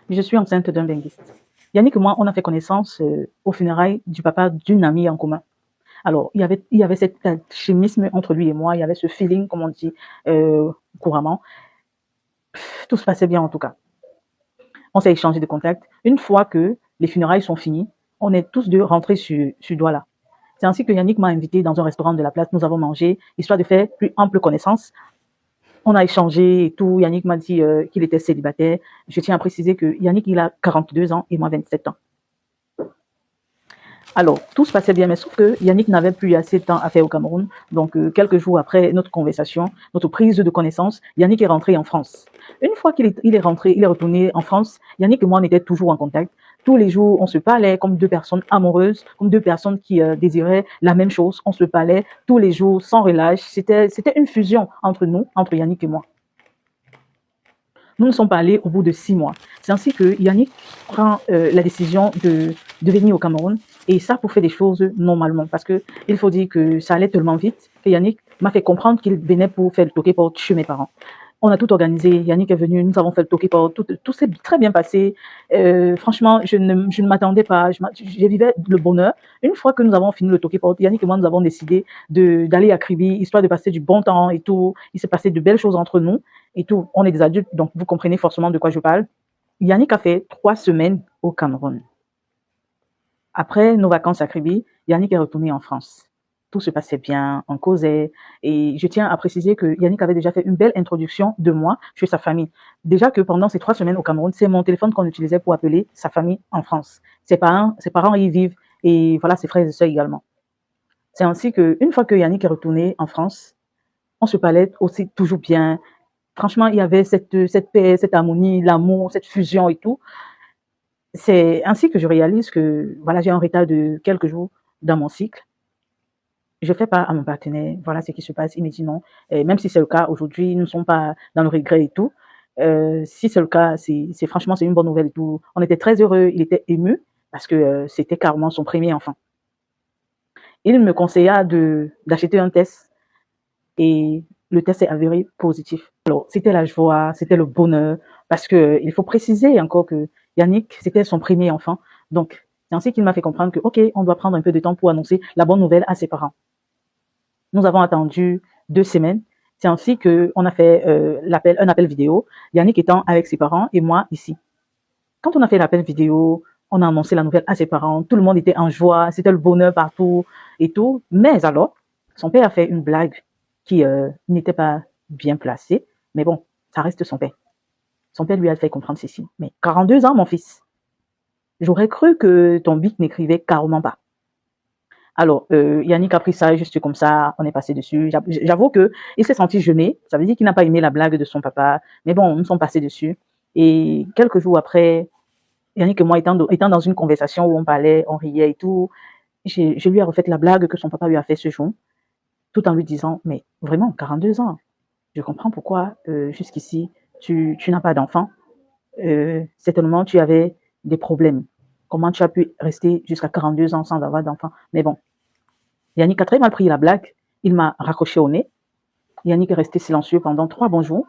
je suis enceinte d'un linguiste. Yannick et moi, on a fait connaissance aux funérailles du papa d'une amie en commun. Alors, il y avait cet alchimisme entre lui et moi, il y avait ce feeling, comme on dit couramment. Tout se passait bien en tout cas. On s'est échangé de contacts. Une fois que les funérailles sont finies, on est tous deux rentrés sur Douala. C'est ainsi que Yannick m'a invité dans un restaurant de la place. Nous avons mangé, histoire de faire plus ample connaissance. On a échangé et tout. Yannick m'a dit qu'il était célibataire. Je tiens à préciser que Yannick, il a 42 ans et moi 27 ans. Alors, tout se passait bien, mais sauf que Yannick n'avait plus assez de temps à faire au Cameroun. Donc, quelques jours après notre conversation, notre prise de connaissance, Yannick est rentré en France. Une fois qu'il est rentré, il est retourné en France, Yannick et moi, on était toujours en contact. Tous les jours, on se parlait comme deux personnes amoureuses, comme deux personnes qui désiraient la même chose. On se parlait tous les jours, sans relâche. C'était une fusion entre nous, entre Yannick et moi. Nous nous sommes parlé au bout de 6 mois. C'est ainsi que Yannick prend la décision de venir au Cameroun et ça pour faire des choses normalement parce que il faut dire que ça allait tellement vite que Yannick m'a fait comprendre qu'il venait pour faire le toqué-porte chez mes parents. On a tout organisé, Yannick est venu, nous avons fait le toqué-porte, tout s'est très bien passé. Franchement, je ne m'attendais pas, je vivais le bonheur. Une fois que nous avons fini le toqué-porte, Yannick et moi, nous avons décidé d'aller à Kribi, histoire de passer du bon temps et tout. Il s'est passé de belles choses entre nous et tout. On est des adultes, donc vous comprenez forcément de quoi je parle. Yannick a fait 3 semaines au Cameroun. Après nos vacances à Kribi, Yannick est retourné en France. Tout se passait bien, on causait. Et je tiens à préciser que Yannick avait déjà fait une belle introduction de moi chez sa famille. Déjà que pendant ces 3 semaines au Cameroun, c'est mon téléphone qu'on utilisait pour appeler sa famille en France. Ses parents y vivent et voilà, ses frères et sœurs également. C'est ainsi qu'une fois que Yannick est retourné en France, on se parlait aussi toujours bien. Franchement, il y avait cette paix, cette harmonie, l'amour, cette fusion et tout. C'est ainsi que je réalise que voilà, j'ai un retard de quelques jours dans mon cycle. Je fais part à mon partenaire, voilà ce qui se passe. Il me dit non. Et même si c'est le cas aujourd'hui, nous ne sommes pas dans le regret et tout. Si c'est le cas, c'est franchement c'est une bonne nouvelle et tout. On était très heureux, il était ému parce que c'était carrément son premier enfant. Il me conseilla d'acheter un test et le test est avéré positif. Alors, c'était la joie, c'était le bonheur, parce que il faut préciser encore que Yannick, c'était son premier enfant. Donc, c'est ainsi qu'il m'a fait comprendre que, OK, on doit prendre un peu de temps pour annoncer la bonne nouvelle à ses parents. Nous avons attendu 2 semaines. C'est ainsi qu'on a fait un appel vidéo, Yannick étant avec ses parents et moi ici. Quand on a fait l'appel vidéo, on a annoncé la nouvelle à ses parents, tout le monde était en joie, c'était le bonheur partout et tout. Mais alors, son père a fait une blague qui n'était pas bien placée, mais bon, ça reste son père. Son père lui a fait comprendre ceci. Mais 42 ans, mon fils, j'aurais cru que ton bic n'écrivait carrément pas. Alors, Yannick a pris ça juste comme ça, on est passé dessus. J'avoue que il s'est senti gêné, ça veut dire qu'il n'a pas aimé la blague de son papa, mais bon, nous sommes passés dessus. Et quelques jours après, Yannick et moi étant dans une conversation où on parlait, on riait et tout, je lui ai refait la blague que son papa lui a fait ce jour, tout en lui disant, mais vraiment, 42 ans, je comprends pourquoi jusqu'ici, tu n'as pas d'enfant. Certainement, tu avais des problèmes. Comment tu as pu rester jusqu'à 42 ans sans avoir d'enfant? Mais bon, Yannick a très mal pris la blague. Il m'a raccroché au nez. Yannick est resté silencieux pendant 3 bons jours.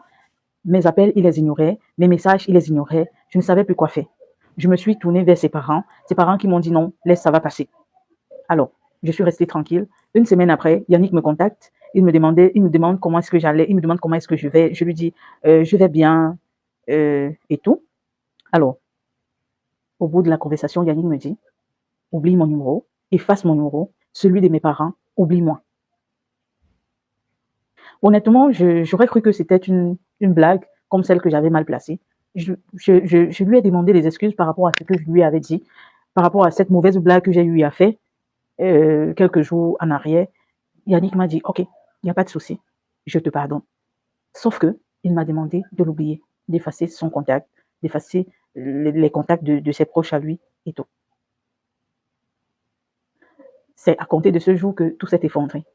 Mes appels, il les ignorait. Mes messages, il les ignorait. Je ne savais plus quoi faire. Je me suis tournée vers ses parents qui m'ont dit non, laisse, ça va passer. Alors, je suis restée tranquille. Une semaine après, Yannick me contacte. Il me demande comment est-ce que j'allais, il me demande comment est-ce que je vais. Je lui dis, je vais bien et tout. Alors, au bout de la conversation, Yannick me dit, oublie mon numéro, efface mon numéro, celui de mes parents, oublie-moi. Honnêtement, j'aurais cru que c'était une blague comme celle que j'avais mal placée. Je lui ai demandé des excuses par rapport à ce que je lui avais dit, par rapport à cette mauvaise blague que j'ai eu à faire quelques jours en arrière. Yannick m'a dit, OK, il n'y a pas de souci, je te pardonne. Sauf que il m'a demandé de l'oublier, d'effacer son contact, d'effacer les contacts de ses proches à lui et tout. C'est à compter de ce jour que tout s'est effondré.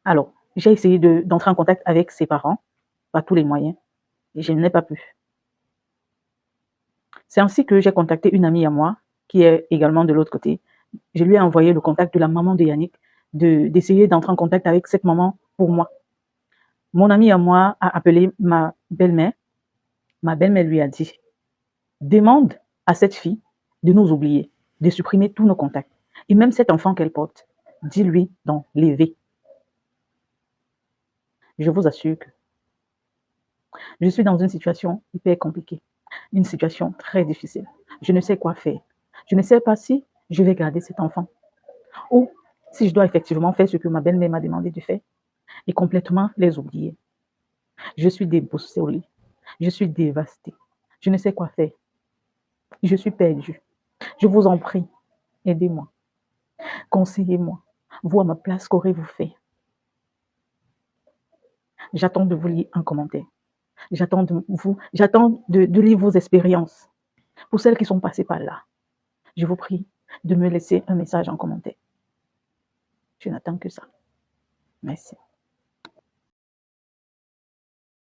Alors, j'ai essayé d'entrer en contact avec ses parents par tous les moyens et je n'ai pas pu. C'est ainsi que j'ai contacté une amie à moi qui est également de l'autre côté. Je lui ai envoyé le contact de la maman de Yannick, d'essayer d'entrer en contact avec cette maman pour moi. Mon amie à moi a appelé ma belle-mère. Ma belle-mère lui a dit, demande à cette fille de nous oublier, de supprimer tous nos contacts. Et même cet enfant qu'elle porte, dis-lui d'enlever. Je vous assure que je suis dans une situation hyper compliquée, une situation très difficile. Je ne sais quoi faire. Je ne sais pas si je vais garder cet enfant ou si je dois effectivement faire ce que ma belle-mère m'a demandé de faire et complètement les oublier. Je suis déboussolée. Je suis dévastée. Je ne sais quoi faire. Je suis perdue. Je vous en prie, aidez-moi. Conseillez-moi. Vous, à ma place, qu'aurez-vous fait? J'attends de vous lire un commentaire. J'attends de lire vos expériences. Pour celles qui sont passées par là, je vous prie de me laisser un message en commentaire. Je n'attends que ça. Merci.